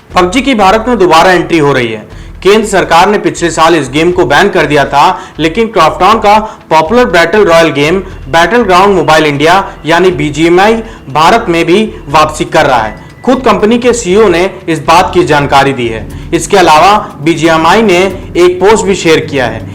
PUBG की भारत में दोबारा एंट्री हो रही है। केंद्र सरकार ने पिछले साल इस गेम को बैन कर दिया था, लेकिन क्राफ्टॉन का popular battle royal game battle ground mobile India यानी बीजीएमआई भारत में भी वापसी कर रहा है। खुद कंपनी के सीईओ ने इस बात की जानकारी दी है। इसके अलावा बीजीएमआई ने एक पोस्ट भी शेयर किया है।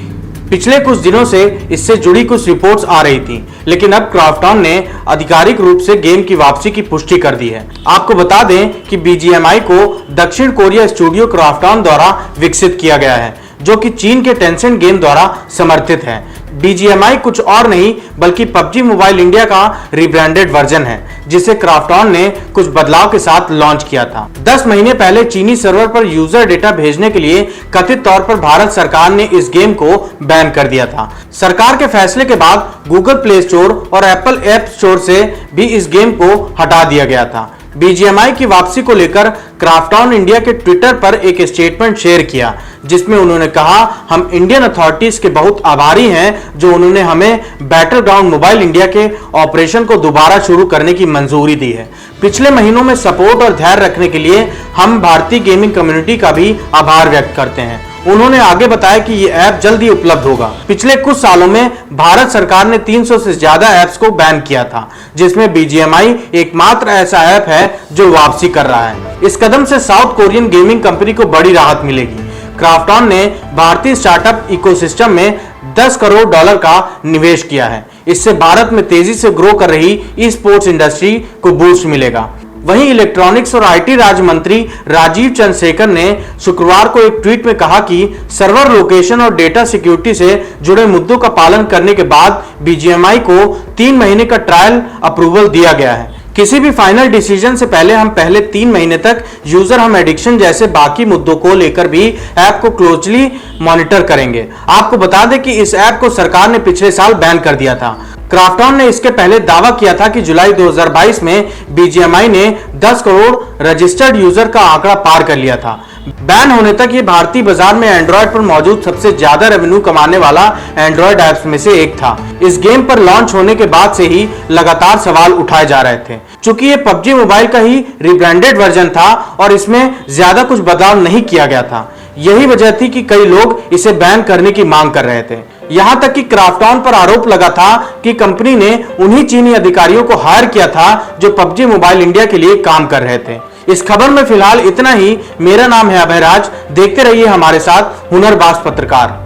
पिछले कुछ दिनों से इससे जुड़ी कुछ रिपोर्ट्स आ रही थी, लेकिन अब क्राफ्टॉन ने आधिकारिक रूप से गेम की वापसी की पुष्टि कर दी है। आपको बता दें कि बीजीएमआई को दक्षिण कोरिया स्टूडियो क्राफ्टॉन द्वारा विकसित किया गया है, जो कि चीन के टेंसेंट गेम द्वारा समर्थित है। बीजीएमआई कुछ और नहीं बल्कि पबजी मोबाइल इंडिया का रिब्रांडेड वर्जन है, जिसे क्राफ्टॉन ने कुछ बदलाव के साथ लॉन्च किया था। 10 महीने पहले चीनी सर्वर पर यूजर डेटा भेजने के लिए कथित तौर पर भारत सरकार ने इस गेम को बैन कर दिया था। सरकार के फैसले के बाद गूगल प्ले स्टोर और एप्पल ऐप स्टोर से भी इस गेम को हटा दिया गया था। बीजीएमआई की वापसी को लेकर क्राफ्टॉन इंडिया के ट्विटर पर एक स्टेटमेंट शेयर किया, जिसमें उन्होंने कहा, हम इंडियन अथॉरिटीज के बहुत आभारी हैं जो उन्होंने हमें बैटल ग्राउंड मोबाइल इंडिया के ऑपरेशन को दोबारा शुरू करने की मंजूरी दी है। पिछले महीनों में सपोर्ट और धैर्य रखने के लिए हम भारतीय गेमिंग कम्युनिटी का भी आभार व्यक्त करते हैं। उन्होंने आगे बताया कि ये ऐप जल्द ही उपलब्ध होगा। पिछले कुछ सालों में भारत सरकार ने 300 से ज्यादा ऐप्स को बैन किया था, जिसमें बीजीएमआई एकमात्र ऐसा ऐप है जो वापसी कर रहा है। इस कदम से साउथ कोरियन गेमिंग कंपनी को बड़ी राहत मिलेगी। क्राफ्टॉन ने भारतीय स्टार्टअप इकोसिस्टम में $10 करोड़ का निवेश किया है। इससे भारत में तेजी से ग्रो कर रही ई स्पोर्ट्स इंडस्ट्री को बूस्ट मिलेगा। वहीं इलेक्ट्रॉनिक्स और आईटी राज्य मंत्री राजीव चंद्रशेखर ने शुक्रवार को एक ट्वीट में कहा कि सर्वर लोकेशन और डेटा सिक्योरिटी से जुड़े मुद्दों का पालन करने के बाद बीजीएमआई को 3 महीने का ट्रायल अप्रूवल दिया गया है। किसी भी फाइनल डिसीजन से पहले हम पहले 3 महीने तक यूजर हम एडिक्शन जैसे बाकी मुद्दों को लेकर भी ऐप को क्लोजली मॉनिटर करेंगे। आपको बता दें कि इस ऐप को सरकार ने पिछले साल बैन कर दिया था। क्राफ्टॉन ने इसके पहले दावा किया था कि जुलाई 2022 में बीजीएमआई ने 10 करोड़ रजिस्टर्ड यूजर का आंकड़ा पार कर लिया था। बैन होने तक ये भारतीय बाजार में एंड्रॉयड पर मौजूद सबसे ज्यादा रेवेन्यू कमाने वाला एंड्रॉयड ऐप्स में से एक था। इस गेम पर लॉन्च होने के बाद से ही लगातार सवाल उठाए जा रहे थे। चूंकि ये पबजी मोबाइल का ही रिब्रांडेड वर्जन था और इसमें ज्यादा कुछ बदलाव नहीं किया गया था, यही वजह थी कि कई लोग इसे बैन करने की मांग कर रहे थे। यहां तक कि क्राफ्टॉन पर आरोप लगा था कि कंपनी ने उन्हीं चीनी अधिकारियों को हायर किया था जो पबजी मोबाइल इंडिया के लिए काम कर रहे थे। इस खबर में फिलहाल इतना ही। मेरा नाम है अभय राज। देखते रहिए हमारे साथ हुनरबाज पत्रकार।